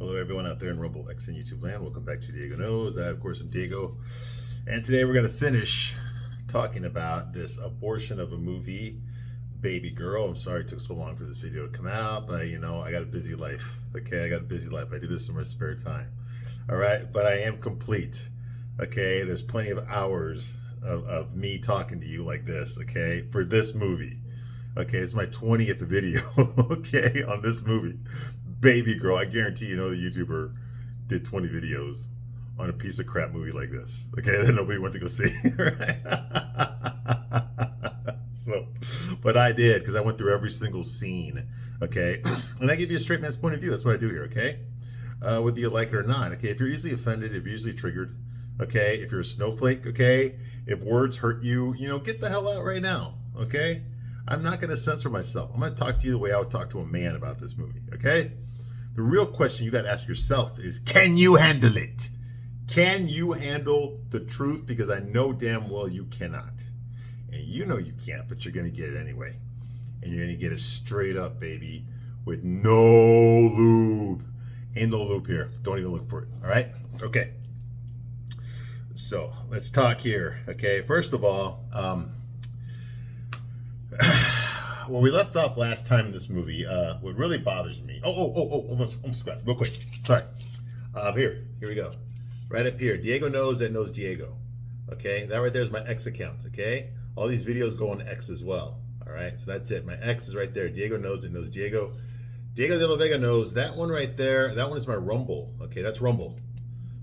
Hello, everyone out there in Rumble X and YouTube land. Welcome back to Diego Knows. I, of course, am Diego. And today we're going to finish talking about this abortion of a movie, Babygirl. I'm sorry it took so long for this video to come out, but I got a busy life. Okay, I got a busy life. I do this in my spare time. All right, but I am complete. Okay, there's plenty of hours of me talking to you like this, okay, for this movie. Okay, it's my 20th video, okay, on this movie. Babygirl. I guarantee the YouTuber did 20 videos on a piece of crap movie like this. Okay, that nobody went to go see. Right? But I did, because I went through every single scene. Okay, and I give you a straight man's point of view. That's what I do here. Okay, whether you like it or not. Okay, if you're easily offended, if you're easily triggered. Okay, if you're a snowflake. Okay, if words hurt you, get the hell out right now. Okay, I'm not going to censor myself. I'm going to talk to you the way I would talk to a man about this movie. Okay. The real question you got to ask yourself is, can you handle it? Can you handle the truth? Because I know damn well you cannot. And you know you can't, but you're going to get it anyway. And you're going to get it straight up, baby, with no lube. Ain't no lube here. Don't even look for it. All right? Okay. So let's talk here. Okay. First of all, where we left off last time in this movie, what really bothers me. Almost scratched. Real quick. Sorry. Here we go. Right up here. Diego knows that knows Diego. Okay, that right there is my X account. Okay, all these videos go on X as well. All right, so that's it. My X is right there. Diego knows it knows Diego. Diego de la Vega knows that one right there. That one is my Rumble. Okay, that's Rumble.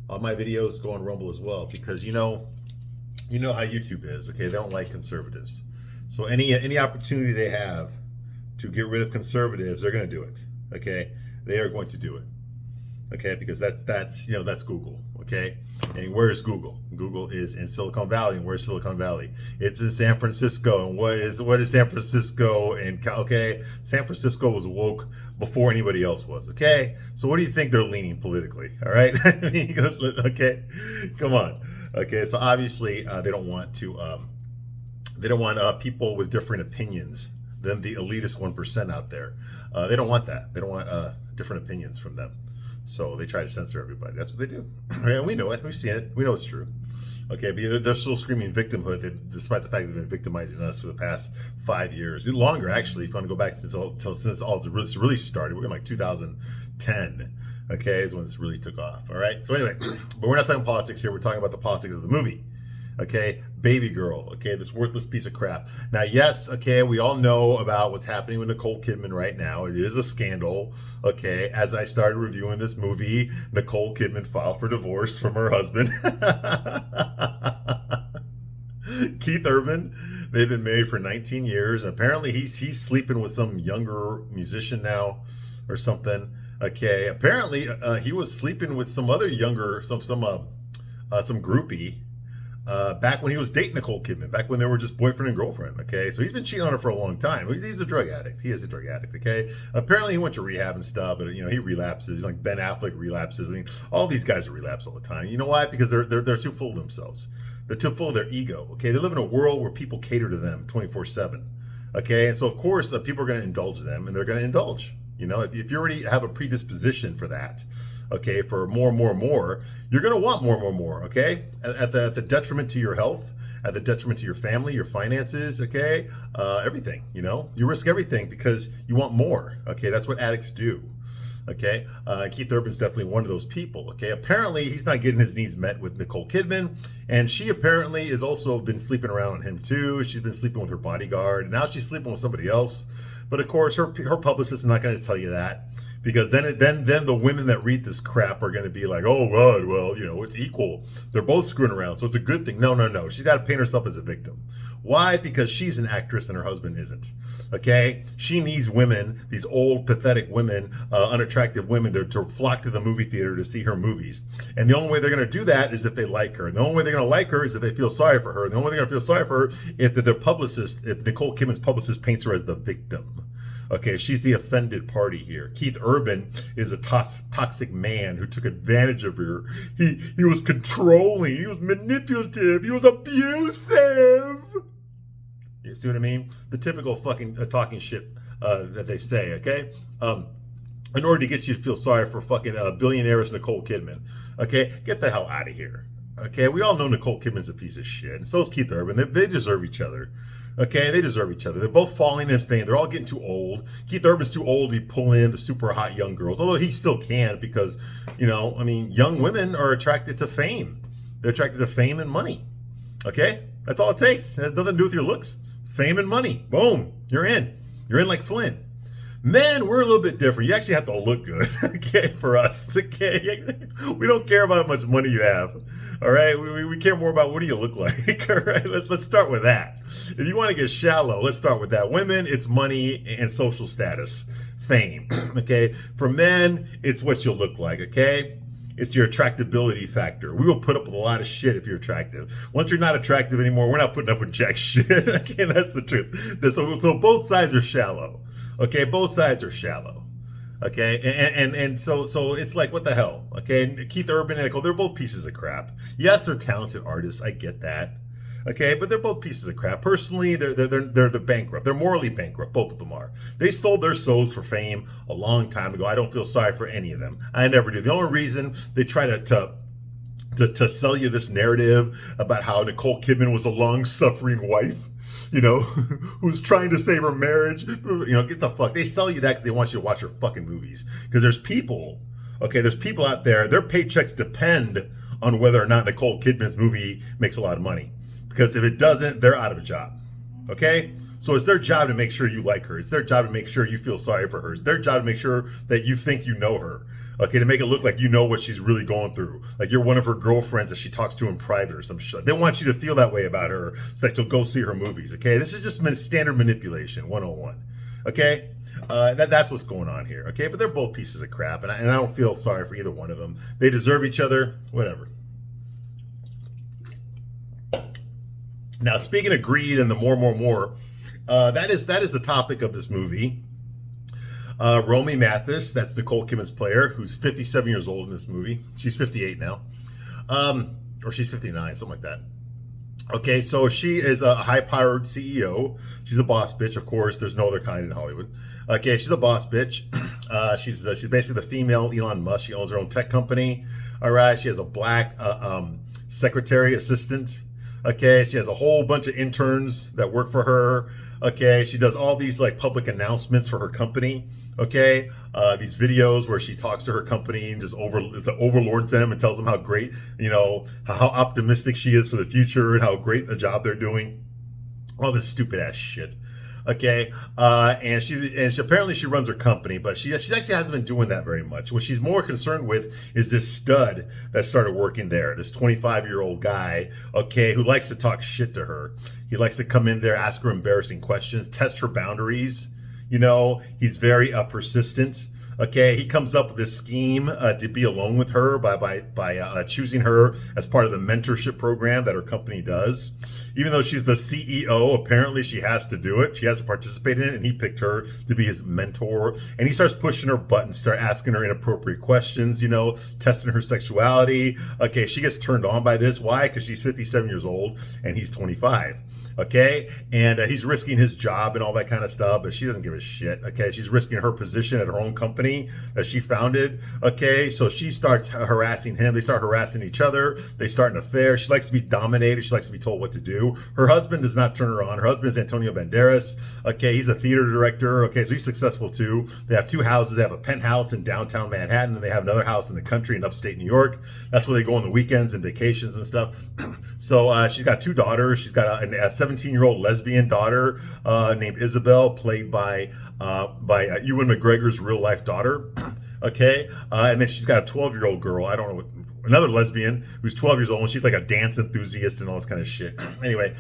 All my videos go on Rumble as well because you know how YouTube is. Okay, they don't like conservatives. So any opportunity they have to get rid of conservatives, they're going to do it. Okay, they are going to do it. Okay, because that's Google. Okay, and where's Google? Google is in Silicon Valley, and where's Silicon Valley? It's in San Francisco, and what is San Francisco? And okay, San Francisco was woke before anybody else was. Okay, so what do you think they're leaning politically? All right, okay, come on. Okay, so obviously they don't want to. They don't want people with different opinions than the elitist 1% out there. They don't want that. They don't want different opinions from them. So they try to censor everybody. That's what they do. And we know it. We've seen it. We know it's true. Okay, but they're still screaming victimhood, despite the fact they've been victimizing us for the past 5 years. Longer, actually, if you want to go back since all this really started. We're in like 2010. Okay, is when this really took off. All right, so anyway, but we're not talking politics here. We're talking about the politics of the movie. Okay, Babygirl, okay, this worthless piece of crap. Now, yes, okay, we all know about what's happening with Nicole Kidman right now. It is a scandal, okay. As I started reviewing this movie, Nicole Kidman filed for divorce from her husband. Keith Urban. They've been married for 19 years. Apparently, he's sleeping with some younger musician now or something. Okay, apparently, he was sleeping with some other younger, some groupie. Back when he was dating Nicole Kidman, back when they were just boyfriend and girlfriend, okay? So he's been cheating on her for a long time. He's a drug addict. He is a drug addict, okay? Apparently he went to rehab and stuff, but, he relapses. Like Ben Affleck relapses. I mean, all these guys relapse all the time. You know why? Because they're too full of themselves. They're too full of their ego, okay? They live in a world where people cater to them 24/7, okay? And so, of course, people are going to indulge them, and they're going to indulge. If you already have a predisposition for that, okay, for more, you're going to want more, okay? At the detriment to your health, at the detriment to your family, your finances, okay? Everything, you risk everything because you want more, okay? That's what addicts do, okay? Keith Urban's definitely one of those people, okay? Apparently, he's not getting his needs met with Nicole Kidman, and she apparently has also been sleeping around on him too. She's been sleeping with her bodyguard, and now she's sleeping with somebody else. But of course, her publicist is not going to tell you that. Because then the women that read this crap are going to be like, oh, God, well, it's equal. They're both screwing around, so it's a good thing. No. She's got to paint herself as a victim. Why? Because she's an actress and her husband isn't. Okay? She needs women, these old, pathetic women, unattractive women, to flock to the movie theater to see her movies. And the only way they're going to do that is if they like her. And the only way they're going to like her is if they feel sorry for her. And the only way they're going to feel sorry for her if Nicole Kidman's publicist paints her as the victim. Okay, she's the offended party here. Keith Urban is a toxic man who took advantage of her. He was controlling. He was manipulative. He was abusive. You see what I mean? The typical fucking talking shit that they say, okay? in order to get you to feel sorry for fucking billionaires Nicole Kidman. Okay, get the hell out of here. Okay, we all know Nicole Kidman's a piece of shit, and so is Keith Urban. They deserve each other. Okay, they deserve each other. They're both falling in fame. They're all getting too old. Keith Urban's too old to be pulling in the super hot young girls, although he still can because, I mean, young women are attracted to fame. They're attracted to fame and money. Okay, that's all it takes. It has nothing to do with your looks. Fame and money. Boom, you're in. You're in like Flynn. Men, we're a little bit different. You actually have to look good, okay, for us, okay? We don't care about how much money you have, all right? We care more about what do you look like, all right? Let's start with that. If you want to get shallow, let's start with that. Women, it's money and social status, fame, okay? For men, it's what you look like, okay? It's your attractability factor. We will put up with a lot of shit if you're attractive. Once you're not attractive anymore, we're not putting up with jack shit, okay? That's the truth. So both sides are shallow. Okay, both sides are shallow. Okay, and so it's like, what the hell? Okay, and Keith Urban and Nicole, they're both pieces of crap. Yes, they're talented artists. I get that. Okay, but they're both pieces of crap. Personally, they're bankrupt. They're morally bankrupt. Both of them are. They sold their souls for fame a long time ago. I don't feel sorry for any of them. I never do. The only reason they try to sell you this narrative about how Nicole Kidman was a long-suffering wife, who's trying to save her marriage, get the fuck. They sell you that because they want you to watch her fucking movies. Because there's people out there, their paychecks depend on whether or not Nicole Kidman's movie makes a lot of money. Because if it doesn't, they're out of a job. Okay? So it's their job to make sure you like her. It's their job to make sure you feel sorry for her. It's their job to make sure that you think you know her. Okay, to make it look like you know what she's really going through. Like you're one of her girlfriends that she talks to in private or some shit. They want you to feel that way about her so that you'll go see her movies. Okay, this is just standard manipulation 101. Okay, that's what's going on here. Okay, but they're both pieces of crap, and I don't feel sorry for either one of them. They deserve each other, whatever. Now, speaking of greed and the more, that is the topic of this movie. Romy Mathis, that's Nicole Kidman's player, who's 57 years old in this movie. She's 58 now. Or she's 59, something like that. Okay, so she is a high-powered CEO. She's a boss bitch, of course. There's no other kind in Hollywood. Okay, she's a boss bitch. She's basically the female Elon Musk. She owns her own tech company. All right, she has a black secretary assistant. Okay, she has a whole bunch of interns that work for her. Okay, she does all these like public announcements for her company. Okay, these videos where she talks to her company and just overlords them and tells them how great, how optimistic she is for the future and how great a job they're doing. All this stupid ass shit. Okay, and she apparently she runs her company, but she actually hasn't been doing that very much. What she's more concerned with is this stud that started working there, this 25-year-old guy, okay, who likes to talk shit to her. He likes to come in there, ask her embarrassing questions, test her boundaries. He's very persistent. Okay, he comes up with this scheme to be alone with her by choosing her as part of the mentorship program that her company does. Even though she's the CEO, apparently she has to do it. She has to participate in it, and he picked her to be his mentor. And he starts pushing her buttons, start asking her inappropriate questions, testing her sexuality. Okay, she gets turned on by this. Why? Because she's 57 years old, and he's 25. Okay, and he's risking his job and all that kind of stuff, but she doesn't give a shit. Okay, she's risking her position at her own company that she founded. Okay, so she starts harassing him. They start harassing each other. They start an affair. She likes to be dominated. She likes to be told what to do. Her husband does not turn her on. Her husband is Antonio Banderas. Okay, he's a theater director. Okay, so he's successful too. They have two houses. They have a penthouse in downtown Manhattan, and they have another house in the country in upstate New York. That's where they go on the weekends and vacations and stuff. So she's got two daughters. She's got a 17-year-old lesbian daughter named Isabel, played by Ewan McGregor's real life daughter. Okay, and then she's got a 12-year-old girl. I don't know another lesbian who's 12 years old, and she's like a dance enthusiast and all this kind of shit. Anyway,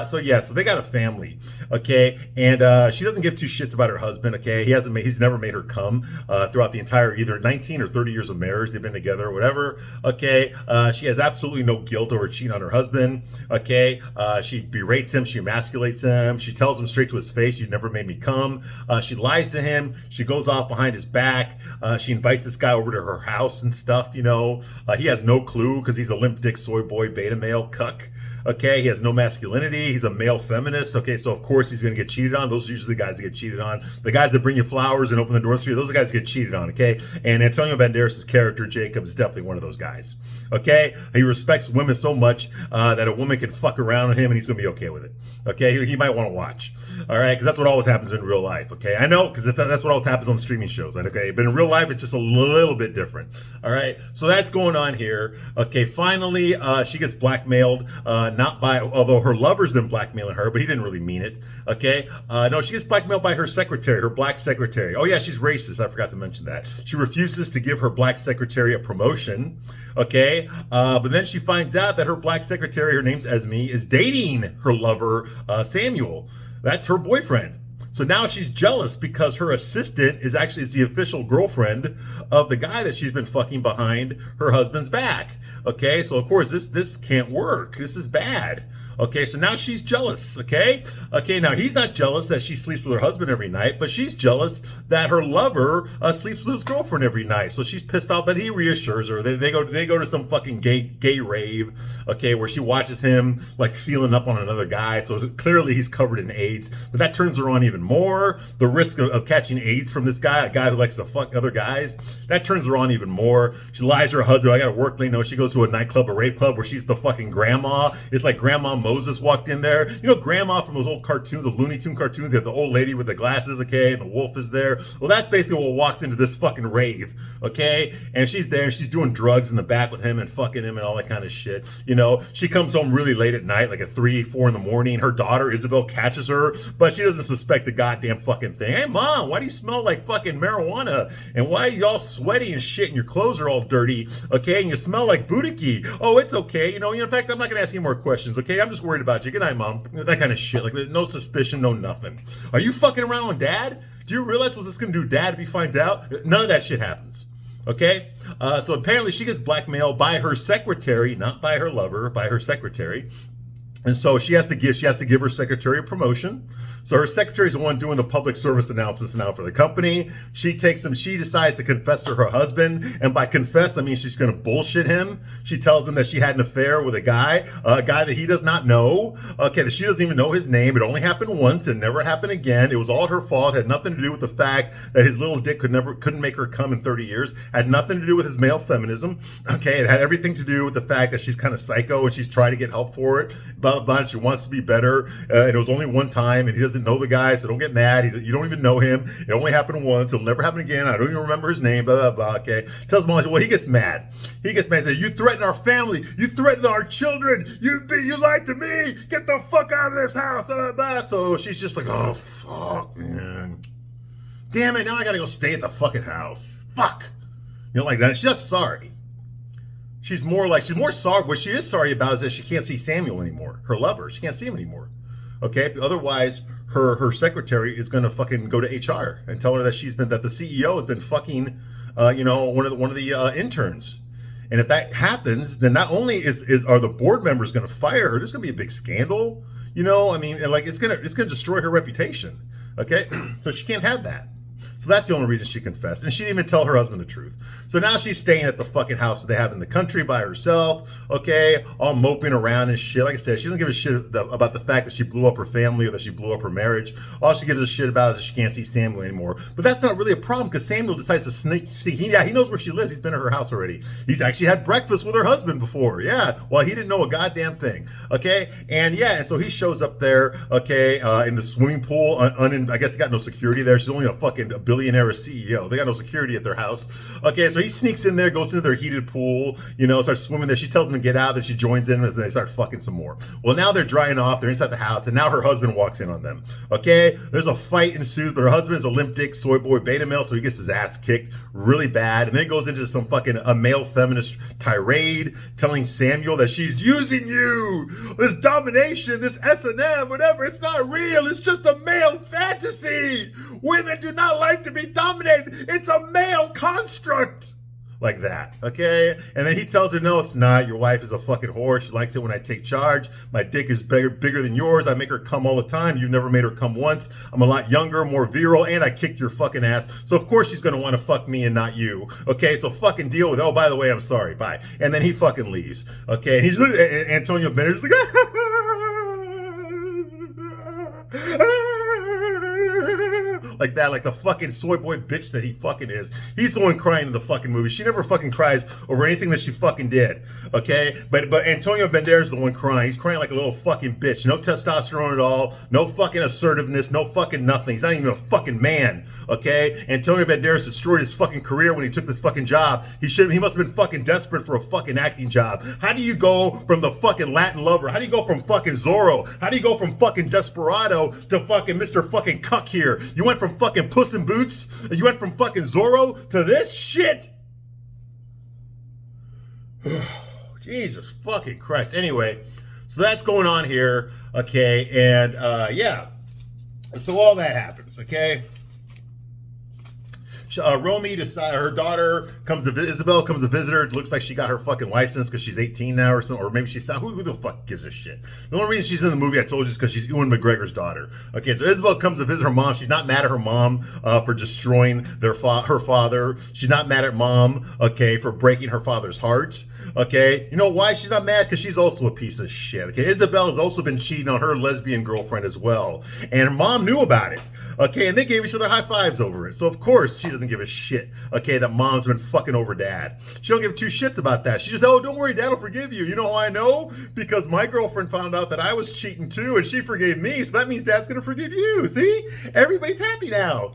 so they got a family, okay, and she doesn't give two shits about her husband, okay. He's never made her come throughout the entire either 19 or 30 years of marriage they've been together or whatever, okay. She has absolutely no guilt over cheating on her husband, okay. She berates him, she emasculates him, she tells him straight to his face, "You never made me come." She lies to him, she goes off behind his back, she invites this guy over to her house and stuff, he has no clue because he's a limp dick soy boy beta male cuck. Okay, he has no masculinity. He's a male feminist. Okay, so of course he's going to get cheated on. Those are usually the guys that get cheated on. The guys that bring you flowers and open the doors for you, those are the guys that get cheated on. Okay, and Antonio Banderas' character Jacob is definitely one of those guys. Okay, he respects women so much that a woman can fuck around with him and he's going to be okay with it. Okay, he might want to watch. All right, because that's what always happens in real life. Okay, I know, because that's what always happens on streaming shows. Okay, but in real life it's just a little bit different. All right, so that's going on here. Okay, finally she gets blackmailed, not by, although her lover's been blackmailing her, but he didn't really mean it. Okay, no, she gets blackmailed by her secretary, her black secretary. Oh yeah, she's racist. I forgot to mention that. She refuses to give her black secretary a promotion. Okay, but then she finds out that her black secretary, her name's Esme, is dating her lover, Samuel. That's her boyfriend. So now she's jealous because her assistant is the official girlfriend of the guy that she's been fucking behind her husband's back. Okay, so of course this can't work. This is bad. Okay, so now she's jealous. Okay, now he's not jealous that she sleeps with her husband every night, but she's jealous that her lover sleeps with his girlfriend every night. So she's pissed off, but he reassures her. They go to some fucking gay rave. Okay, where she watches him like feeling up on another guy. So clearly he's covered in AIDS, but that turns her on even more. The risk of catching AIDS from this guy, a guy who likes to fuck other guys, that turns her on even more. She lies to her husband. I got to work late. No, she goes to a nightclub, a rape club, where she's the fucking grandma. It's like Grandma Moses walked in there. You know, Grandma from those old cartoons, the Looney Tune cartoons. They have the old lady with the glasses, okay, and the wolf is there. Well, that's basically what walks into this fucking rave, okay? And she's there, and she's doing drugs in the back with him and fucking him and all that kind of shit. You know, she comes home really late at night, like at 3, 4 in the morning. Her daughter, Isabel, catches her, but she doesn't suspect the goddamn fucking thing. Hey, Mom, why do you smell like fucking marijuana? And why are you all sweaty and shit and your clothes are all dirty, okay? And you smell like boudicca. Oh, it's okay. You know, in fact, I'm not going to ask you more questions, okay? I'm just worried about you. Good night, Mom. That kind of shit. Like, no suspicion, no nothing. Are you fucking around with Dad? Do you realize what this is going to do Dad if he finds out? None of that shit happens. Okay? So apparently she gets blackmailed by her secretary, not by her lover, by her secretary. And so she has to give her secretary a promotion. So her secretary is the one doing the public service announcements now for the company. She decides to confess to her husband. And by confess, I mean she's going to bullshit him. She tells him that she had an affair with a guy that he does not know. Okay, that she doesn't even know his name. It only happened once and never happened again. It was all her fault. It had nothing to do with the fact that his little dick couldn't make her come in 30 years. It had nothing to do with his male feminism. Okay, it had everything to do with the fact that she's kind of psycho and she's trying to get help for it. But she wants to be better, and it was only one time, and he doesn't know the guy, so don't get mad. You don't even know him. It only happened once. It'll never happen again. I don't even remember his name, blah, blah, blah, okay? Tells Molly, well, he gets mad. He says, you threaten our family. You threaten our children. You lied to me. Get the fuck out of this house, blah, blah, blah. So she's just like, oh, fuck, man. Damn it, now I gotta go stay at the fucking house. Fuck. You know, like that. She's just sorry. She's more sorry. What she is sorry about is that she can't see Samuel anymore. Her lover. She can't see him anymore. Okay? Otherwise, her secretary is going to fucking go to HR and tell her that the CEO has been fucking, one of the interns. And if that happens, then not only are the board members going to fire her, there's going to be a big scandal. You know, I mean, like it's going to destroy her reputation. Okay? So she can't have that. So that's the only reason she confessed. And she didn't even tell her husband the truth. So now she's staying at the fucking house that they have in the country by herself, okay, all moping around and shit. Like I said, she doesn't give a shit about the fact that she blew up her family or that she blew up her marriage. All she gives a shit about is that she can't see Samuel anymore. But that's not really a problem because Samuel decides to see. He knows where she lives. He's been at her house already. He's actually had breakfast with her husband before. Yeah. Well, he didn't know a goddamn thing. Okay. And so he shows up there, okay, in the swimming pool. I guess they got no security there. She's only a billionaire CEO. They got no security at their house. Okay, so he sneaks in there, goes into their heated pool, starts swimming there. She tells him to get out, then she joins in, and they start fucking some more. Well, now they're drying off. They're inside the house, and now her husband walks in on them. Okay, there's a fight ensues, but her husband is a limp dick soy boy beta male, so he gets his ass kicked really bad. And then it goes into some fucking a male feminist tirade, telling Samuel that she's using you, this domination, this S&M, whatever. It's not real. It's just a male fantasy. Women do not like to be dominated. It's a male construct. like that, okay? And then he tells her, no, it's not. Your wife is a fucking whore. She likes it when I take charge. My dick is bigger than yours. I make her come all the time. You've never made her come once. I'm a lot younger, more virile, and I kicked your fucking ass. So of course she's gonna want to fuck me and not you, okay? So fucking deal with it. Oh, by the way, I'm sorry. Bye. And then he fucking leaves, okay? And he's Antonio Banderas like, like that, like the fucking soy boy bitch that he fucking is. He's the one crying in the fucking movie. She never fucking cries over anything that she fucking did, okay? But Antonio Banderas is the one crying. He's crying like a little fucking bitch. No testosterone at all. No fucking assertiveness. No fucking nothing. He's not even a fucking man, okay? Antonio Banderas destroyed his fucking career when he took this fucking job. He must have been fucking desperate for a fucking acting job. How do you go from the fucking Latin lover? How do you go from fucking Zorro? How do you go from fucking Desperado to fucking Mr. fucking Cuck here? You went from fucking Puss in Boots, you went from fucking Zorro to this shit? Jesus fucking Christ. Anyway, so that's going on here, okay, and yeah, so all that happens, okay? Romy decides, her daughter comes to Isabel comes to visit her. It looks like she got her fucking license because she's 18 now or something, or maybe she's not. Who the fuck gives a shit? The only reason she's in the movie, I told you, is because she's Ewan McGregor's daughter. Okay, so Isabel comes to visit her mom. She's not mad at her mom for destroying her father. She's not mad at mom, okay, for breaking her father's heart. Okay, you know why she's not mad? Because she's also a piece of shit. Okay, Isabel has also been cheating on her lesbian girlfriend as well, and her mom knew about it. Okay, and they gave each other high fives over it. So of course she doesn't give a shit. Okay, that mom's been fucking over dad. She don't give two shits about that. She just, oh, don't worry, dad will forgive you. You know how I know? Because my girlfriend found out that I was cheating too, and she forgave me. So that means dad's gonna forgive you. See, everybody's happy now.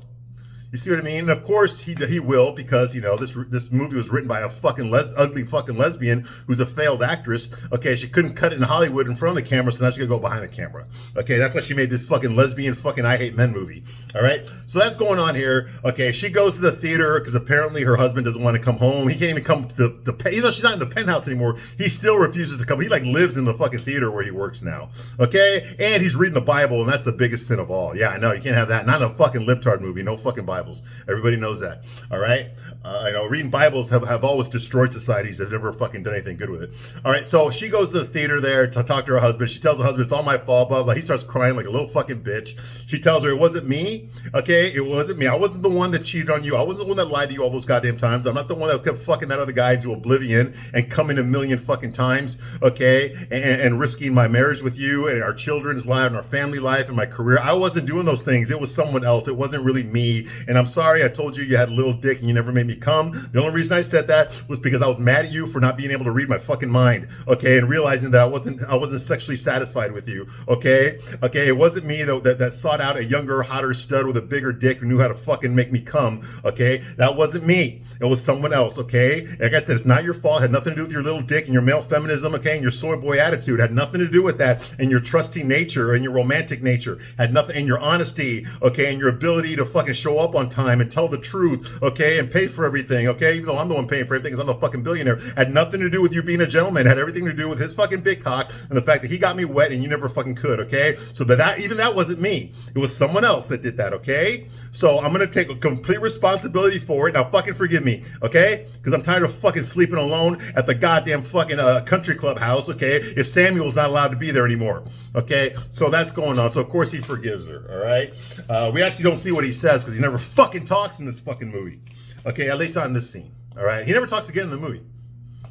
You see what I mean? And of course he will, because you know this movie was written by a fucking ugly fucking lesbian who's a failed actress. Okay, she couldn't cut it in Hollywood in front of the camera, so now she's gonna go behind the camera. Okay, that's why she made this fucking lesbian fucking I Hate Men movie. All right, so that's going on here. Okay, she goes to the theater because apparently her husband doesn't want to come home. He can't even come to the even though she's not in the penthouse anymore, he still refuses to come. He like lives in the fucking theater where he works now. Okay, and he's reading the Bible, and that's the biggest sin of all. Yeah, I know, you can't have that. Not in a fucking libtard movie. No fucking Bibles. Everybody knows that. All right. I know reading Bibles have always destroyed societies. They've never fucking done anything good with it. All right. So she goes to the theater there to talk to her husband. She tells her husband, it's all my fault, blah, blah. He starts crying like a little fucking bitch. She tells her, it wasn't me. Okay. It wasn't me. I wasn't the one that cheated on you. I wasn't the one that lied to you all those goddamn times. I'm not the one that kept fucking that other guy into oblivion and coming a million fucking times. Okay. And risking my marriage with you and our children's life and our family life and my career. I wasn't doing those things. It was someone else. It wasn't really me. And I'm sorry I told you you had a little dick and you never made me come. The only reason I said that was because I was mad at you for not being able to read my fucking mind, okay, and realizing that I wasn't sexually satisfied with you, okay. It wasn't me though that sought out a younger, hotter stud with a bigger dick who knew how to fucking make me come, okay. That wasn't me. It was someone else, okay. Like I said, it's not your fault. It had nothing to do with your little dick and your male feminism, okay, and your soy boy attitude. It had nothing to do with that, and your trusting nature and your romantic nature had nothing, and your honesty, okay, and your ability to fucking show up on time and tell the truth, okay, and pay for everything, okay, even though I'm the one paying for everything because I'm the fucking billionaire. Had nothing to do with you being a gentleman. It had everything to do with his fucking big cock and the fact that he got me wet and you never fucking could, okay? So that wasn't me. It was someone else that did that, okay? So I'm gonna take complete responsibility for it. Now fucking forgive me, okay? Because I'm tired of fucking sleeping alone at the goddamn fucking country club house, okay? If Samuel's not allowed to be there anymore, okay? So that's going on. So of course he forgives her, all right? We actually don't see what he says because he never fucking talks in this fucking movie. Okay, at least not in this scene. All right, he never talks again in the movie.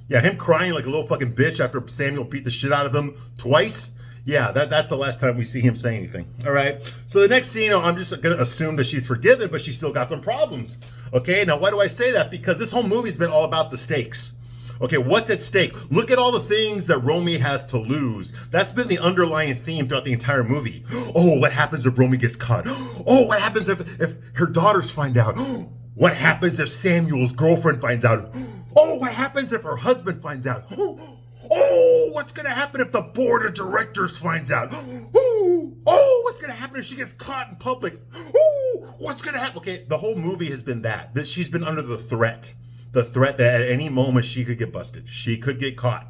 Yeah, him crying like a little fucking bitch after Samuel beat the shit out of him twice. Yeah, that's the last time we see him say anything. All right, so the next scene, I'm just gonna assume that she's forgiven, but she's still got some problems. Okay, now why do I say that? Because this whole movie's been all about the stakes. Okay, what's at stake? Look at all the things that Romy has to lose. That's been the underlying theme throughout the entire movie. Oh, what happens if Romy gets caught? Oh, what happens if her daughters find out? What happens if Samuel's girlfriend finds out? Oh, what happens if her husband finds out? Oh, what's gonna happen if the board of directors finds out? Oh, what's gonna happen if she gets caught in public? Oh, what's gonna happen? Okay, the whole movie has been that she's been under the threat that at any moment she could get busted. She could get caught.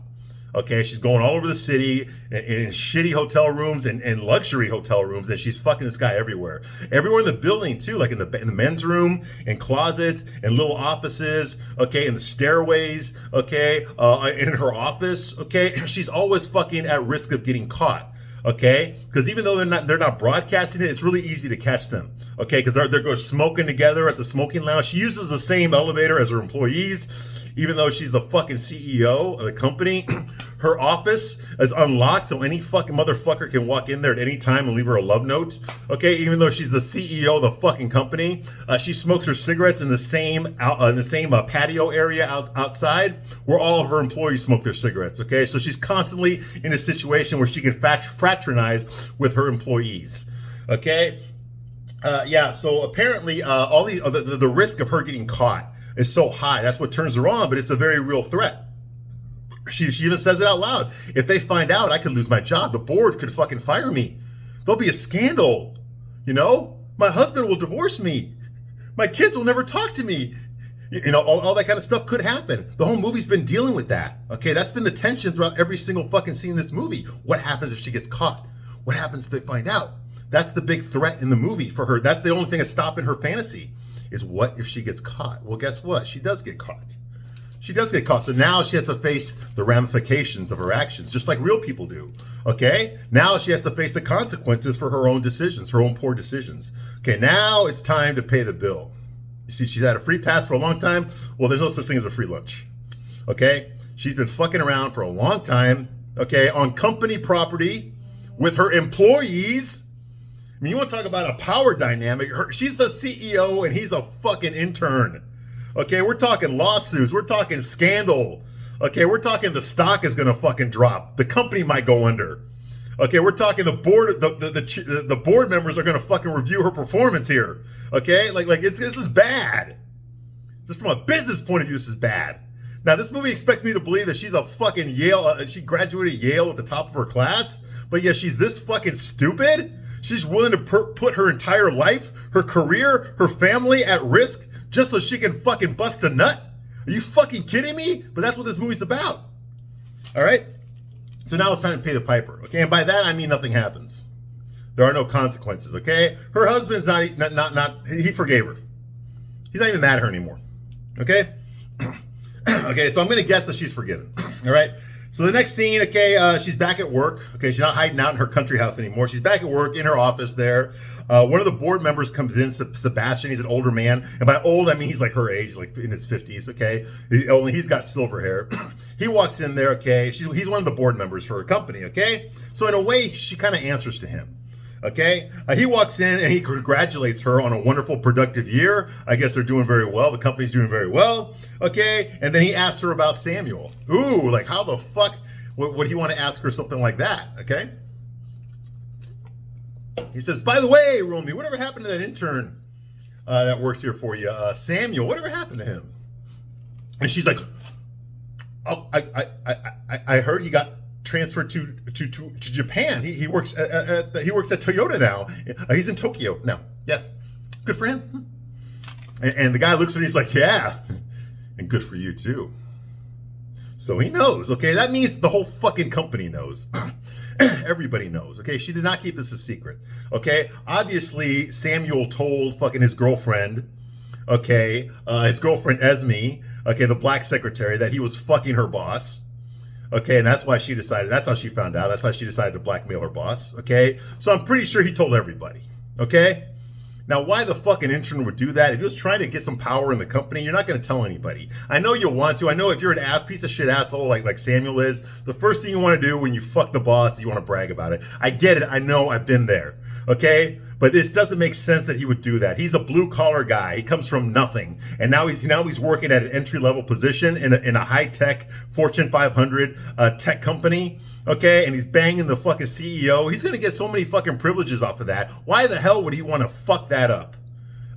Okay, she's going all over the city in shitty hotel rooms and luxury hotel rooms, and she's fucking this guy everywhere. Everywhere in the building too, like in the men's room, in closets, in little offices. Okay, in the stairways. Okay, in her office. Okay, she's always fucking at risk of getting caught. Okay, because even though they're not broadcasting it, it's really easy to catch them. Okay, because they're going smoking together at the smoking lounge. She uses the same elevator as her employees. Even though she's the fucking CEO of the company, her office is unlocked, so any fucking motherfucker can walk in there at any time and leave her a love note. Okay, even though she's the CEO of the fucking company, she smokes her cigarettes in the same patio area outside where all of her employees smoke their cigarettes. Okay, so she's constantly in a situation where she can fraternize with her employees. Okay, so apparently all the risk of her getting caught is so high. That's what turns her on, but it's a very real threat. She even says it out loud. If they find out, I could lose my job. The board could fucking fire me. There'll be a scandal. You know? My husband will divorce me. My kids will never talk to me. You know, all that kind of stuff could happen. The whole movie's been dealing with that. Okay, that's been the tension throughout every single fucking scene in this movie. What happens if she gets caught? What happens if they find out? That's the big threat in the movie for her. That's the only thing that's stopping her fantasy. Is what if she gets caught? Well, guess what? She does get caught. She does get caught. So now she has to face the ramifications of her actions, just like real people do. Okay? Now she has to face the consequences for her own decisions, her own poor decisions. Okay, now it's time to pay the bill. You see, she's had a free pass for a long time. Well, there's no such thing as a free lunch. Okay? She's been fucking around for a long time, okay, on company property with her employees. I mean, you want to talk about a power dynamic? She's the CEO and he's a fucking intern. Okay, we're talking lawsuits. We're talking scandal. Okay, we're talking the stock is going to fucking drop. The company might go under. Okay, we're talking the board. The board members are going to fucking review her performance here. Okay, this is bad. Just from a business point of view, this is bad. Now, this movie expects me to believe that she's a fucking Yale. She graduated Yale at the top of her class, but yet she's this fucking stupid. She's willing to put her entire life, her career, her family at risk just so she can fucking bust a nut? Are you fucking kidding me? But that's what this movie's about. All right? So now it's time to pay the piper. Okay? And by that, I mean nothing happens. There are no consequences. Okay? Her husband's not he forgave her. He's not even mad at her anymore. Okay? Okay, so I'm going to guess that she's forgiven. All right? So the next scene, okay, she's back at work. Okay, she's not hiding out in her country house anymore. She's back at work in her office there. One of the board members comes in, Sebastian. He's an older man. And by old, I mean he's like her age, like in his 50s, okay? Only he's got silver hair. He walks in there, okay? He's one of the board members for her company, okay? So in a way, she kind of answers to him. Okay, he walks in and he congratulates her on a wonderful, productive year. I guess they're doing very well. The company's doing very well. Okay, and then he asks her about Samuel. Ooh, like how the fuck would he want to ask her something like that? Okay, he says, by the way, Romy, whatever happened to that intern that works here for you, Samuel? Whatever happened to him? And she's like, oh, I heard he got transferred to Japan. He works at Toyota now. He's in Tokyo now. Yeah, good for him. And the guy looks at her and he's like, yeah, and good for you too. So he knows. Okay, that means the whole fucking company knows. Everybody knows. Okay, she did not keep this a secret. Okay, obviously Samuel told fucking his girlfriend. Okay, his girlfriend Esme. Okay, the black secretary, that he was fucking her boss. Okay, and that's why she decided, that's how she found out. That's how she decided to blackmail her boss. Okay, so I'm pretty sure he told everybody. Okay, now why the fucking intern would do that? If he was trying to get some power in the company, you're not going to tell anybody. I know you'll want to. I know if you're an piece of shit asshole like Samuel is, the first thing you want to do when you fuck the boss is you want to brag about it. I get it. I know. I've been there. Okay, but this doesn't make sense that he would do that. He's a blue collar guy. He comes from nothing, and now he's working at an entry level position in a high tech Fortune 500 tech company. Okay, and he's banging the fucking CEO. He's gonna get so many fucking privileges off of that. Why the hell would he want to fuck that up?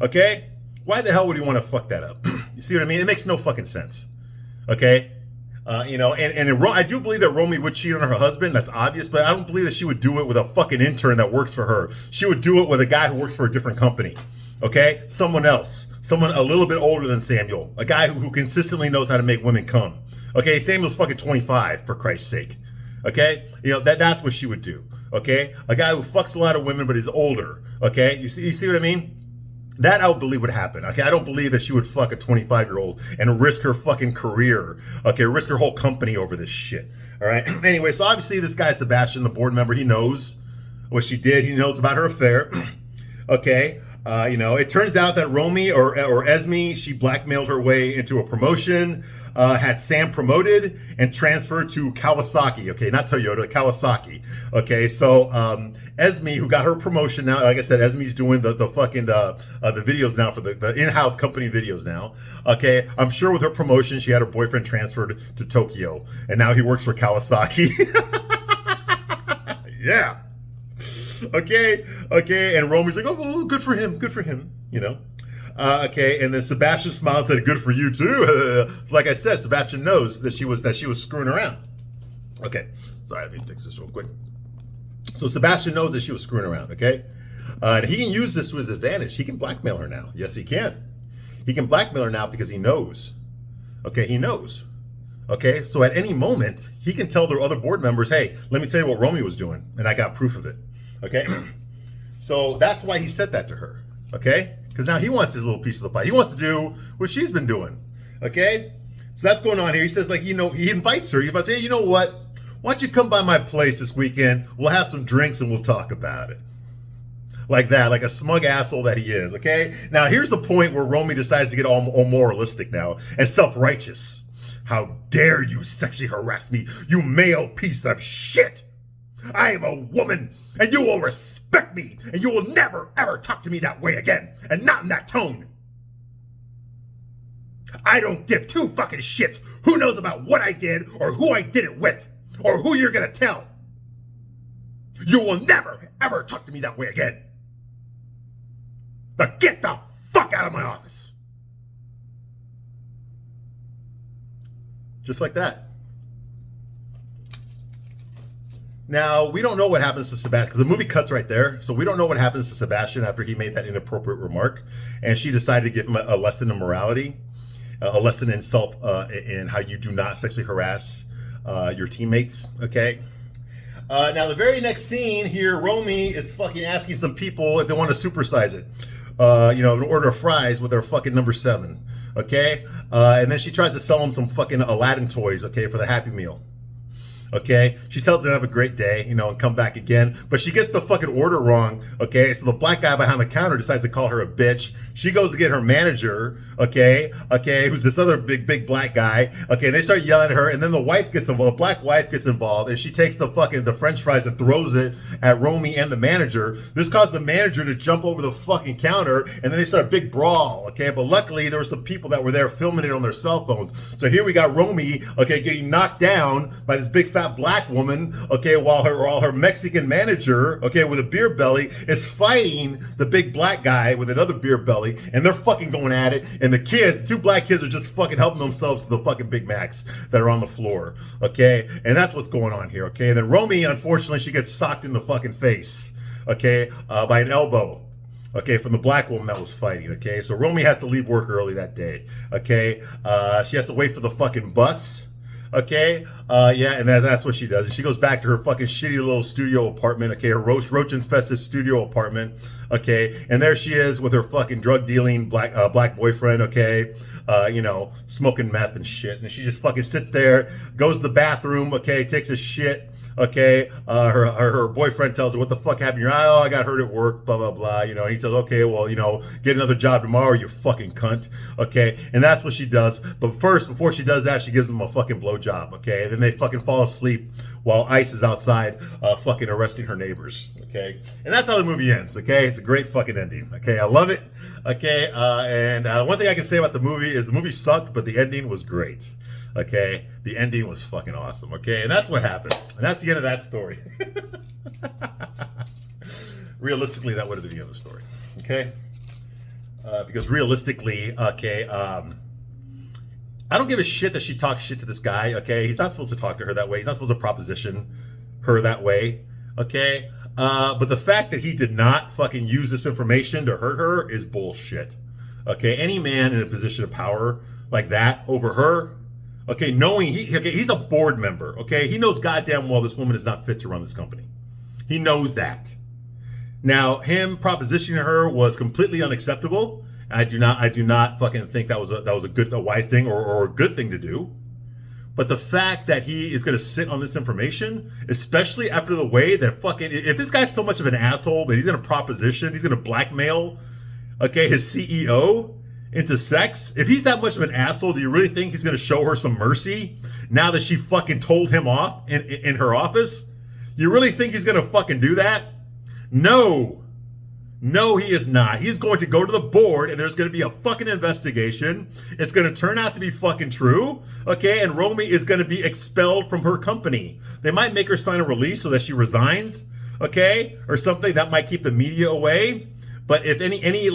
Okay, why the hell would he want to fuck that up? You see what I mean? It makes no fucking sense. Okay. I do believe that Romy would cheat on her husband. That's obvious, but I don't believe that she would do it with a fucking intern that works for her. She would do it with a guy who works for a different company. Okay? Someone else. Someone a little bit older than Samuel. A guy who consistently knows how to make women come. Okay, Samuel's fucking 25, for Christ's sake. Okay, you know that's what she would do. Okay, a guy who fucks a lot of women but is older. Okay, you see what I mean? That I would believe would happen. Okay, I don't believe that she would fuck a 25-year-old and risk her fucking career. Okay, risk her whole company over this shit. All right. Anyway, so obviously this guy Sebastian, the board member, he knows what she did. He knows about her affair. Okay. It turns out that Romy or Esme, she blackmailed her way into a promotion, had Sam promoted and transferred to Kawasaki. Okay, not Toyota, Kawasaki. Okay, so Esme, who got her promotion now, like I said, Esme's doing the videos now for the in-house company videos now. Okay, I'm sure with her promotion, she had her boyfriend transferred to Tokyo, and now he works for Kawasaki. Yeah. Okay, and Romy's like, oh, well, good for him, you know. Okay, and then Sebastian smiled and said, good for you too. Like I said, Sebastian knows that she was screwing around. Okay, sorry, let me fix this real quick. So Sebastian knows that she was screwing around, okay? And he can use this to his advantage. He can blackmail her now. Yes, he can. He can blackmail her now because he knows. Okay, he knows. Okay, so at any moment, he can tell the other board members, hey, let me tell you what Romy was doing, and I got proof of it. Okay, so that's why he said that to her. Okay, because now he wants his little piece of the pie. He wants to do what she's been doing. Okay, so that's going on here. He says, like, he invites her. He invites, hey, you know what? Why don't you come by my place this weekend? We'll have some drinks and we'll talk about it. Like that, like a smug asshole that he is. Okay, now here's the point where Romy decides to get all moralistic now and self-righteous. How dare you sexually harass me, you male piece of shit! I am a woman, and you will respect me, and you will never, ever talk to me that way again, and not in that tone. I don't give two fucking shits who knows about what I did, or who I did it with, or who you're gonna tell. You will never, ever talk to me that way again. Now get the fuck out of my office. Just like that. Now, we don't know what happens to Sebastian, because the movie cuts right there, so we don't know what happens to Sebastian after he made that inappropriate remark, and she decided to give him a lesson in morality, a lesson in in how you do not sexually harass your teammates, okay? Now, the very next scene here, Romy is fucking asking some people if they want to supersize it, an order of fries with their fucking number 7, okay? And then she tries to sell them some fucking Aladdin toys, okay, for the Happy Meal. Okay, she tells them to have a great day, and come back again. But she gets the fucking order wrong. Okay, so the black guy behind the counter decides to call her a bitch. She goes to get her manager. Okay, who's this other big black guy. Okay, and they start yelling at her, and then the wife gets involved. The black wife gets involved, and she takes the French fries and throws it at Romy and the manager. This caused the manager to jump over the fucking counter, and then they start a big brawl. Okay, but luckily there were some people that were there filming it on their cell phones. So here we got Romy, okay, getting knocked down by this big fat black woman, okay, while her Mexican manager, okay, with a beer belly is fighting the big black guy with another beer belly, and they're fucking going at it, and the two black kids are just fucking helping themselves to the fucking Big Macs that are on the floor, okay, and that's what's going on here, okay, and then Romy, unfortunately, she gets socked in the fucking face, okay, by an elbow. Okay, from the black woman that was fighting, okay? So Romy has to leave work early that day, okay? She has to wait for the fucking bus, okay? And that's what she does. And she goes back to her fucking shitty little studio apartment, okay? Her roach-infested studio apartment, okay? And there she is with her fucking drug-dealing black boyfriend, okay? Smoking meth and shit. And she just fucking sits there, goes to the bathroom, okay? Takes a shit. Okay, her boyfriend tells her, what the fuck happened? Oh, I got hurt at work, blah, blah, blah. And he says, okay, well, get another job tomorrow, you fucking cunt. Okay, and that's what she does. But first, before she does that, she gives him a fucking blowjob. Okay, and then they fucking fall asleep while Ice is outside fucking arresting her neighbors. Okay, and that's how the movie ends. Okay, it's a great fucking ending. Okay, I love it. Okay, and one thing I can say about the movie is the movie sucked, but the ending was great. Okay, the ending was fucking awesome. Okay, and that's what happened. And that's the end of that story. Realistically, that would have been the end of the story. Okay, because realistically, okay, I don't give a shit that she talks shit to this guy. Okay, he's not supposed to talk to her that way. He's not supposed to proposition her that way. Okay, but the fact that he did not fucking use this information to hurt her is bullshit. Okay, any man in a position of power like that over her, Okay, knowing he's a board member. Okay, he knows goddamn well this woman is not fit to run this company. He knows that. Now, him propositioning her was completely unacceptable. I do not fucking think that was a wise thing or a good thing to do. But the fact that he is going to sit on this information, especially after the way that fucking, if this guy's so much of an asshole that he's going to proposition, he's going to blackmail, okay, his CEO into sex. If he's that much of an asshole, do you really think he's going to show her some mercy now that she fucking told him off in her office? You really think he's going to fucking do that? No. No, he is not. He's going to go to the board and there's going to be a fucking investigation. It's going to turn out to be fucking true. Okay. And Romy is going to be expelled from her company. They might make her sign a release so that she resigns. Okay. Or something that might keep the media away. But if any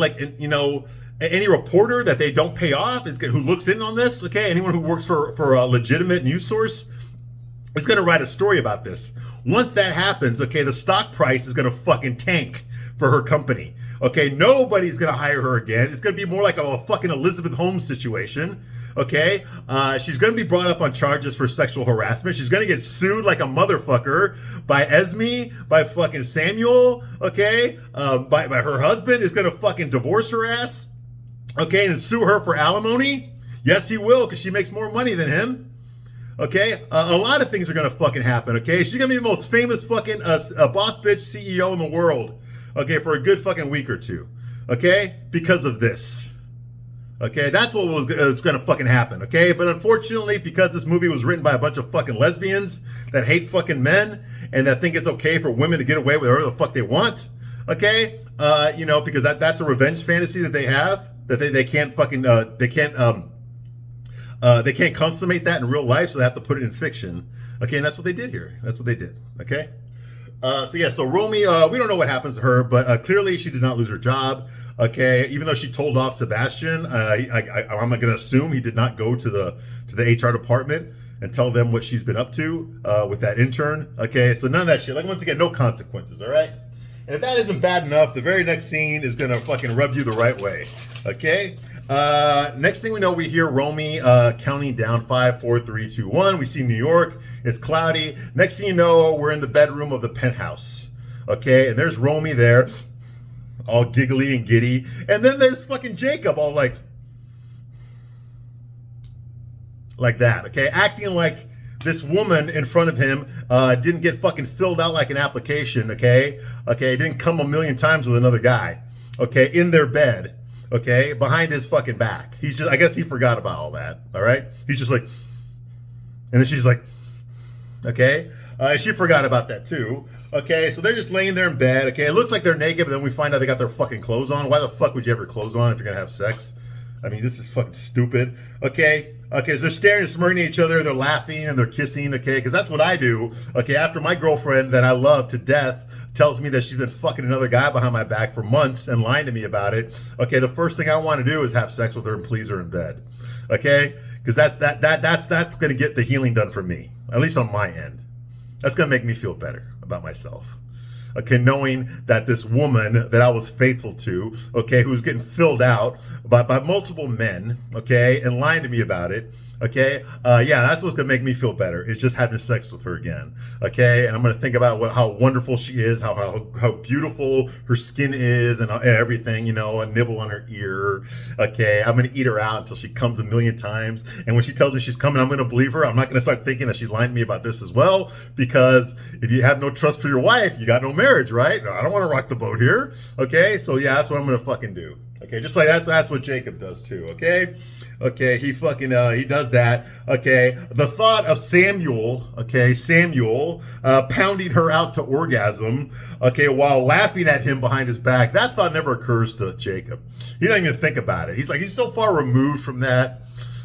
reporter that they don't pay off who looks in on this, okay, anyone who works for a legitimate news source is going to write a story about this. Once that happens, okay, the stock price is going to fucking tank for her company. Okay, nobody's going to hire her again. It's going to be more like a fucking Elizabeth Holmes situation. Okay, she's going to be brought up on charges for sexual harassment. She's going to get sued like a motherfucker by Esme, by fucking Samuel. Okay, by her husband is going to fucking divorce her ass. Okay, and sue her for alimony. Yes, he will, because she makes more money than him. Okay, a lot of things are going to fucking happen. Okay, she's going to be the most famous fucking boss bitch CEO in the world. Okay, for a good fucking week or two. Okay, because of this. Okay, that's what was going to fucking happen. Okay, but unfortunately, because this movie was written by a bunch of fucking lesbians that hate fucking men and that think it's okay for women to get away with whatever the fuck they want. Okay, because that's a revenge fantasy that they have, that they can't fucking they can't consummate that in real life, so they have to put it in fiction. Okay, and that's what they did here. That's what they did. Okay. So Romy, we don't know what happens to her, but clearly she did not lose her job. Okay, even though she told off Sebastian, I'm going to assume he did not go to the HR department and tell them what she's been up to with that intern. Okay, so none of that shit. Like, once again, no consequences. All right. And if that isn't bad enough, the very next scene is going to fucking rub you the right way. Okay. Next thing we know, we hear Romy counting down 5, 4, 3, 2, 1. We see New York. It's cloudy. Next thing you know, we're in the bedroom of the penthouse. Okay, and there's Romy there, all giggly and giddy. And then there's fucking Jacob, all like that. Okay, acting like this woman in front of him didn't get fucking filled out like an application. Okay, didn't come a million times with another guy. Okay, in their bed. Okay, behind his fucking back. I guess he forgot about all that. All right, he's just like, and then she's like, okay, she forgot about that too. Okay, so they're just laying there in bed. Okay, it looks like they're naked, but then we find out they got their fucking clothes on. Why the fuck would you have your clothes on if you're gonna have sex? I mean, this is fucking stupid. Okay, so they're staring and smirking at each other. They're laughing and they're kissing. Okay, because that's what I do. Okay, after my girlfriend that I love to death tells me that she's been fucking another guy behind my back for months and lying to me about it. Okay, the first thing I want to do is have sex with her and please her in bed. Okay, because that's gonna get the healing done for me, at least on my end. That's gonna make me feel better about myself. Okay, knowing that this woman that I was faithful to, okay, who's getting filled out by multiple men, okay, and lying to me about it, okay, that's what's gonna make me feel better. It's just having sex with her again, okay, and I'm gonna think about how wonderful she is, how beautiful her skin is, and everything, a nibble on her ear, okay. I'm gonna eat her out until she comes a million times, and when she tells me she's coming, I'm gonna believe her. I'm not gonna start thinking that she's lying to me about this as well, because if you have no trust for your wife, you got no marriage, right? I don't want to rock the boat here, okay. So yeah, that's what I'm gonna fucking do. Okay, just like that's what Jacob does too. Okay, he fucking he does that. Okay, the thought of Samuel pounding her out to orgasm, okay, while laughing at him behind his back, that thought never occurs to Jacob. He doesn't even think about it. He's so far removed from that.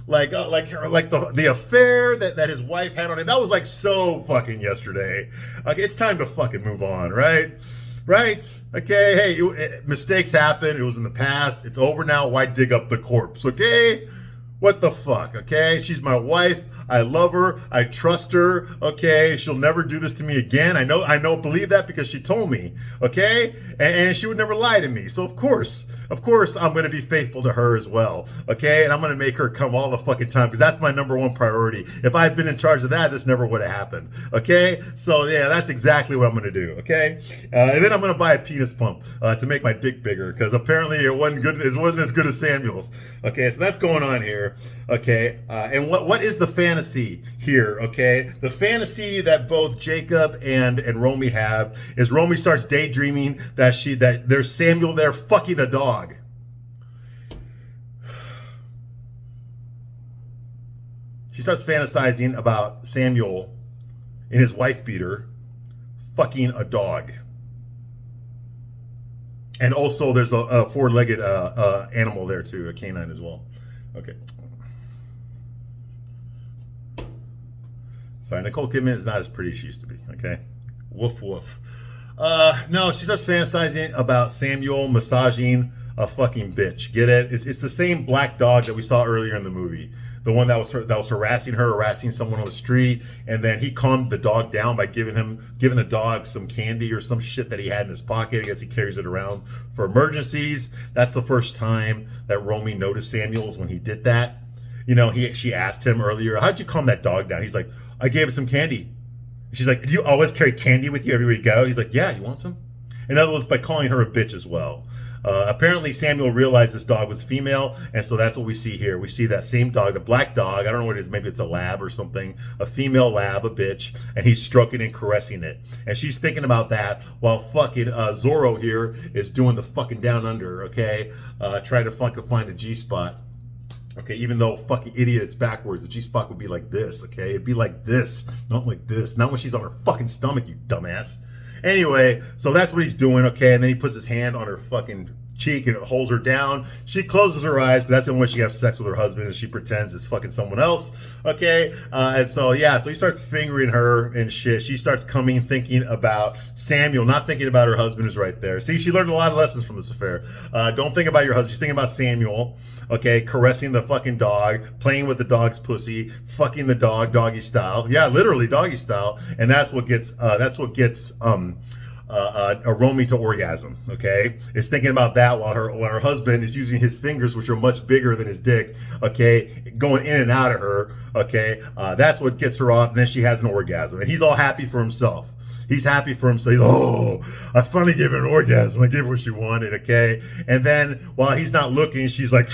Like the affair that his wife had on him, that was like so fucking yesterday. Okay, it's time to fucking move on, right? Right? Okay, hey, mistakes happen. It was in the past. It's over now. Why dig up the corpse? Okay? What the fuck? Okay? She's my wife. I love her. I trust her. Okay? She'll never do this to me again. I know, believe that because she told me. Okay? And she would never lie to me. So of course, of course I'm going to be faithful to her as well, okay? And I'm going to make her come all the fucking time because that's my number one priority. If I had been in charge of that, this never would have happened, okay? So yeah, that's exactly what I'm going to do, okay? And then I'm going to buy a penis pump to make my dick bigger because apparently it wasn't good. It wasn't as good as Samuel's, okay? So that's going on here, okay? And what is the fantasy here, okay? The fantasy that both Jacob and Romy have is Romy starts daydreaming that there's Samuel there fucking a dog. She starts fantasizing about Samuel and his wife beater fucking a dog. And also there's a four-legged animal there too, a canine as well. Okay. Sorry, Nicole Kidman is not as pretty as she used to be, okay? Woof, woof. No, she starts fantasizing about Samuel massaging a fucking bitch. Get it? It's the same black dog that we saw earlier in the movie. The one that was harassing someone on the street, and then he calmed the dog down by giving the dog some candy or some shit that he had in his pocket. I guess he carries it around for emergencies. That's the first time that Romy noticed Samuel's when he did that. You know, she asked him earlier, how'd you calm that dog down? He's like, I gave it some candy. She's like, do you always carry candy with you everywhere you go? He's like, yeah, you want some? In other words, by calling her a bitch as well. Apparently Samuel realized this dog was female, and so that's what we see here. We see that same dog, the black dog, I don't know what it is, maybe it's a lab or something, a female lab, a bitch, and he's stroking and caressing it. And she's thinking about that while fucking Zorro here is doing the fucking down under, okay? Trying to fucking find the G-spot. Okay, even though fucking idiot, it's backwards. The G-spot would be like this, okay? It'd be like this, not like this. Not when she's on her fucking stomach, you dumbass. Anyway, so that's what he's doing, okay? And then he puts his hand on her fucking cheek and it holds her down. She closes her eyes because that's the only way she can have sex with her husband, and she pretends it's fucking someone else, okay? And so, yeah, so he starts fingering her and shit. She starts coming thinking about Samuel, not thinking about her husband who's right there. See, she learned a lot of lessons from this affair. Don't think about your husband. She's thinking about Samuel, okay, caressing the fucking dog, playing with the dog's pussy, fucking the dog, doggy style. Yeah, literally doggy style. And that's what gets a Romy to orgasm, okay? Is thinking about that while her husband is using his fingers, which are much bigger than his dick, okay, going in and out of her, okay? That's what gets her off, and then she has an orgasm. And he's all happy for himself. He's happy for himself. He's, oh, I finally gave her an orgasm. I gave her what she wanted, okay? And then while he's not looking, she's like,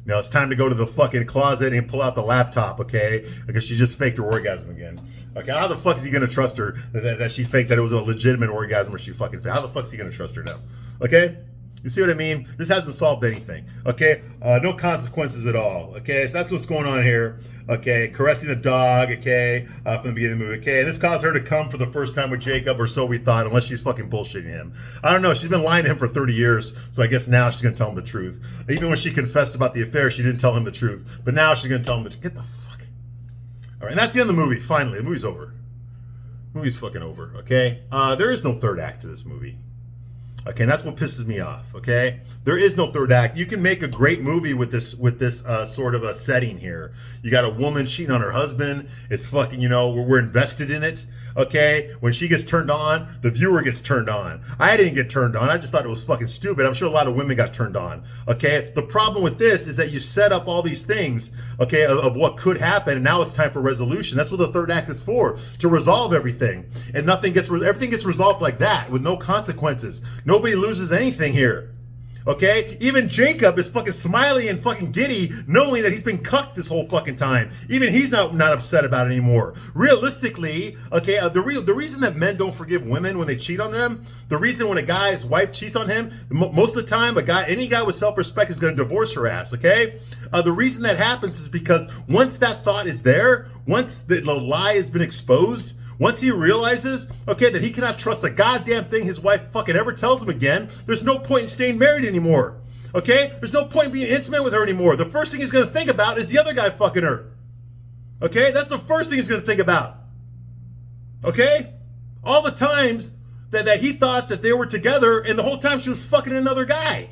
you know, it's time to go to the fucking closet and pull out the laptop, okay? Because she just faked her orgasm again. Okay, how the fuck is he going to trust her that she faked that it was a legitimate orgasm or she fucking faked? How the fuck is he going to trust her now? Okay? You see what I mean? This hasn't solved anything, okay? No consequences at all, okay? So that's what's going on here, okay? Caressing the dog, okay, from the beginning of the movie, okay? And this caused her to come for the first time with Jacob, or so we thought, unless she's fucking bullshitting him. I don't know. She's been lying to him for 30 years, so I guess now she's going to tell him the truth. Even when she confessed about the affair, she didn't tell him the truth. But now she's going to tell him the truth. Get the fuck. All right, and that's the end of the movie, finally. The movie's over. The movie's fucking over, okay? There is no third act to this movie. Okay, and that's what pisses me off, okay? There is no third act. You can make a great movie with this sort of a setting here. You got a woman cheating on her husband. It's fucking, you know, we're invested in it, okay? When she gets turned on, the viewer gets turned on. I didn't get turned on. I just thought it was fucking stupid. I'm sure a lot of women got turned on, okay? The problem with this is that you set up all these things, okay, of what could happen, and now it's time for resolution. That's what the third act is for, to resolve everything. And everything gets resolved like that, with no consequences. Nobody loses anything here. Okay? Even Jacob is fucking smiley and fucking giddy knowing that he's been cucked this whole fucking time. Even he's not upset about it anymore. Realistically, okay, the reason that men don't forgive women when they cheat on them, the reason when a guy's wife cheats on him, most of the time any guy with self-respect is going to divorce her ass, okay? The reason that happens is because once that thought is there, once the lie has been exposed, once he realizes, okay, that he cannot trust a goddamn thing his wife fucking ever tells him again, there's no point in staying married anymore. Okay? There's no point in being intimate with her anymore. The first thing he's going to think about is the other guy fucking her. Okay? That's the first thing he's going to think about. Okay? All the times that he thought that they were together and the whole time she was fucking another guy.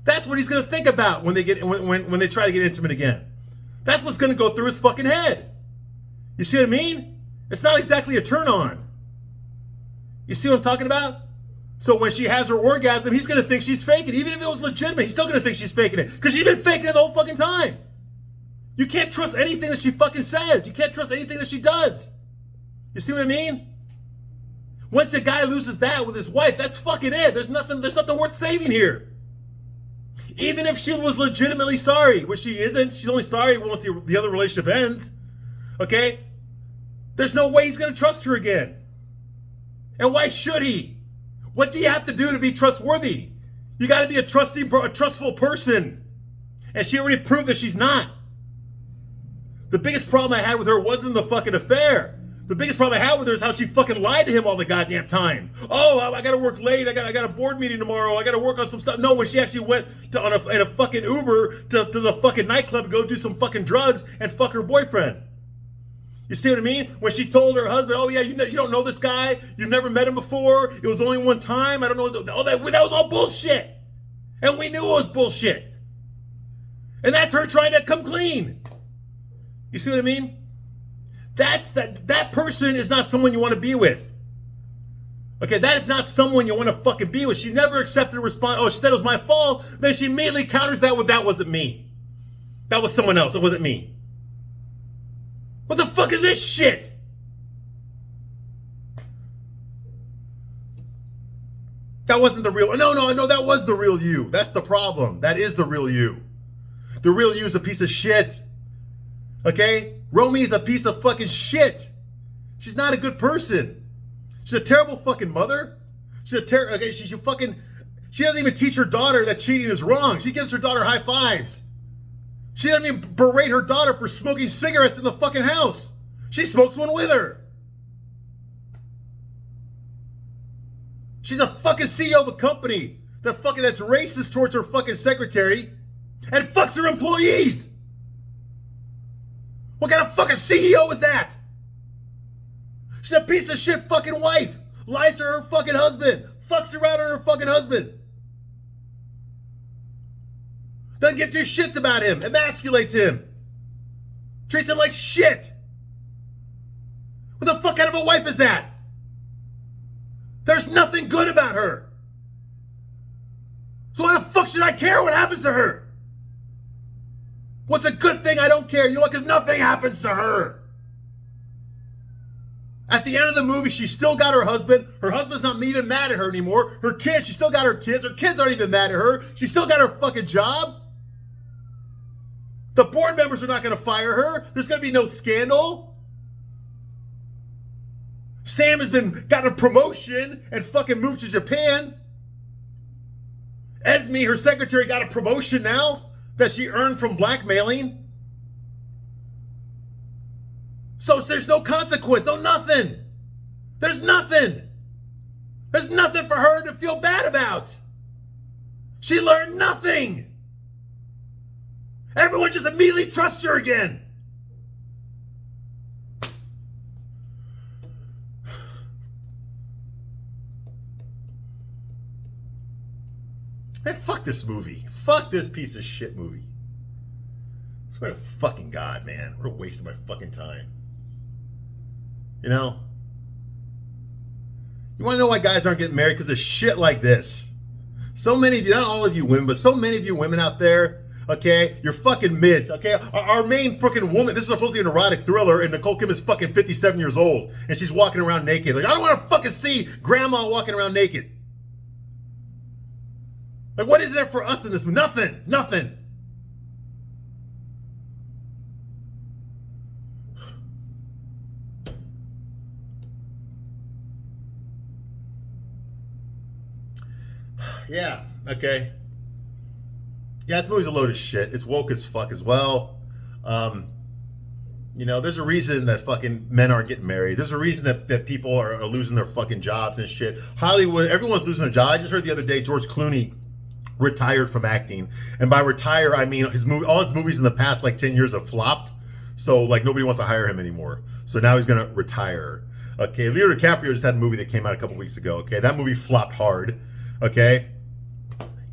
That's what he's going to think about when they try to get intimate again. That's what's going to go through his fucking head. You see what I mean? It's not exactly a turn on. You see what I'm talking about? So when she has her orgasm, he's gonna think she's faking it. Even if it was legitimate, he's still gonna think she's faking it. Because she's been faking it the whole fucking time. You can't trust anything that she fucking says. You can't trust anything that she does. You see what I mean? Once a guy loses that with his wife, that's fucking it. There's nothing worth saving here. Even if she was legitimately sorry, which she isn't, she's only sorry once the other relationship ends. Okay? There's no way he's gonna trust her again. And why should he? What do you have to do to be trustworthy? You gotta be a trustful person. And she already proved that she's not. The biggest problem I had with her wasn't the fucking affair. The biggest problem I had with her is how she fucking lied to him all the goddamn time. Oh, I gotta work late. I got a board meeting tomorrow. I gotta work on some stuff. No, when she actually went in a fucking Uber to the fucking nightclub to go do some fucking drugs and fuck her boyfriend. You see what I mean? When she told her husband, oh yeah, you don't know this guy. You've never met him before. It was only one time. I don't know. Oh, that was all bullshit. And we knew it was bullshit. And that's her trying to come clean. You see what I mean? That person is not someone you want to be with. Okay, that is not someone you want to fucking be with. She never accepted a response. Oh, she said it was my fault. Then she immediately counters that with, that wasn't me. That was someone else. It wasn't me. What the fuck is this shit? That wasn't the real. No, that was the real you. That's the problem. That is the real you. The real you is a piece of shit. Okay? Romy is a piece of fucking shit. She's not a good person. She's a terrible fucking mother. She's a terrible. Okay, she doesn't even teach her daughter that cheating is wrong. She gives her daughter high fives. She doesn't even berate her daughter for smoking cigarettes in the fucking house. She smokes one with her. She's a fucking CEO of a company that's racist towards her fucking secretary and fucks her employees. What kind of fucking CEO is that? She's a piece of shit fucking wife. Lies to her fucking husband. Fucks around on her fucking husband. Doesn't give two shits about him. Emasculates him. Treats him like shit. What the fuck kind of a wife is that? There's nothing good about her. So why the fuck should I care what happens to her? What's a good thing? I don't care. You know what? Because nothing happens to her. At the end of the movie, she still got her husband. Her husband's not even mad at her anymore. Her kids, she still got her kids. Her kids aren't even mad at her. She still got her fucking job. The board members are not going to fire her. There's going to be no scandal. Sam has gotten a promotion and fucking moved to Japan. Esme, her secretary, got a promotion now that she earned from blackmailing. So there's no consequence, no nothing. There's nothing. There's nothing for her to feel bad about. She learned nothing. Everyone just immediately trusts her again. Man, fuck this movie. Fuck this piece of shit movie. I swear to fucking God, man. What a waste of my fucking time. You know? You want to know why guys aren't getting married? Because of shit like this. So many of you, not all of you women, but so many of you women out there, okay, you're fucking mids, okay? Our main fucking woman, this is supposed to be an erotic thriller, and Nicole Kidman's fucking 57 years old, and she's walking around naked. Like, I don't want to fucking see grandma walking around naked. Like, what is there for us in this? Nothing. Nothing. Yeah, okay. Yeah, this movie's a load of shit. It's woke as fuck as well. You know, there's a reason that fucking men aren't getting married. There's a reason that people are losing their fucking jobs and shit. Hollywood, everyone's losing their job. I just heard the other day George Clooney retired from acting. And by retire, I mean all his movies in the past like 10 years have flopped. So like nobody wants to hire him anymore. So now he's going to retire. Okay, Leonardo DiCaprio just had a movie that came out a couple weeks ago. Okay, that movie flopped hard. Okay.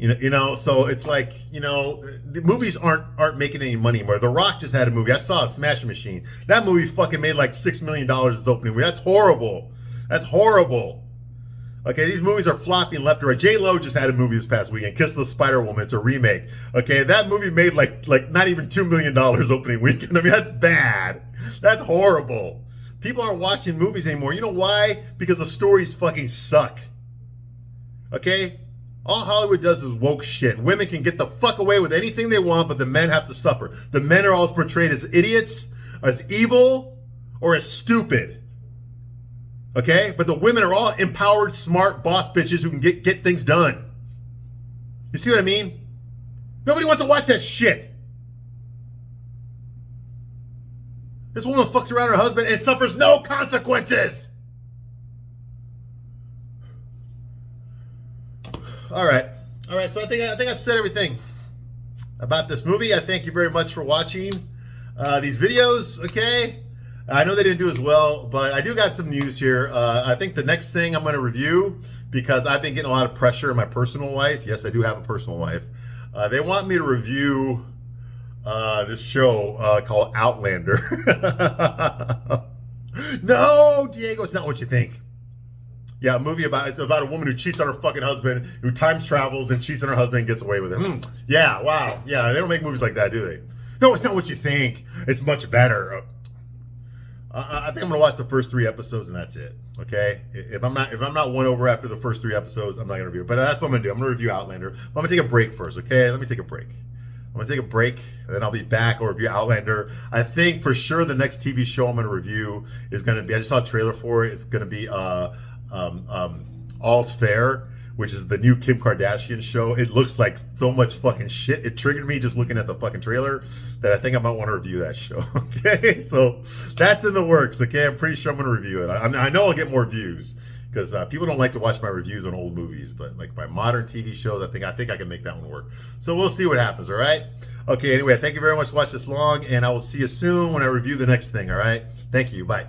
You know, so it's like, you know, the movies aren't making any money anymore. The Rock just had a movie. I saw it, Smash Machine. That movie fucking made like $6 million its opening movie. That's horrible. That's horrible. Okay, these movies are flopping left and right. J-Lo just had a movie this past weekend, Kiss the Spider Woman. It's a remake. Okay, that movie made like not even $2 million opening weekend. I mean, that's bad. That's horrible. People aren't watching movies anymore. You know why? Because the stories fucking suck. Okay? All Hollywood does is woke shit. Women can get the fuck away with anything they want, but the men have to suffer. The men are always portrayed as idiots, as evil, or as stupid. Okay? But the women are all empowered, smart boss bitches who can get things done. You see what I mean? Nobody wants to watch that shit. This woman fucks around her husband and suffers no consequences. All right. So I think I've said everything about this movie. I thank you very much for watching these videos. Okay. I know they didn't do as well, but I do got some news here. I think the next thing I'm going to review, because I've been getting a lot of pressure in my personal life. Yes, I do have a personal life. They want me to review this show called Outlander. No, Diego, it's not what you think. Yeah, a movie it's about a woman who cheats on her fucking husband, who time travels and cheats on her husband and gets away with it. Yeah, wow. Yeah, they don't make movies like that, do they? No, it's not what you think. It's much better. I think I'm gonna watch the first 3 episodes and that's it. Okay, if I'm not won over after the first 3 episodes, I'm not gonna review it. But that's what I'm gonna do. I'm gonna review Outlander. I'm gonna take a break first. Okay, let me take a break. I'm gonna take a break and then I'll be back. I'll review Outlander. I think for sure the next TV show I'm gonna review is gonna be. I just saw a trailer for it. It's gonna be All's Fair, which is the new Kim Kardashian show. It looks like so much fucking shit. It triggered me just looking at the fucking trailer that I think I might want to review that show. Okay, so that's in the works. Okay, I'm pretty sure I'm going to review it. I know I'll get more views because people don't like to watch my reviews on old movies, but like my modern TV shows, I think I can make that one work. So we'll see what happens. All right. Okay. Anyway, thank you very much for watching this long, and I will see you soon when I review the next thing. All right. Thank you. Bye.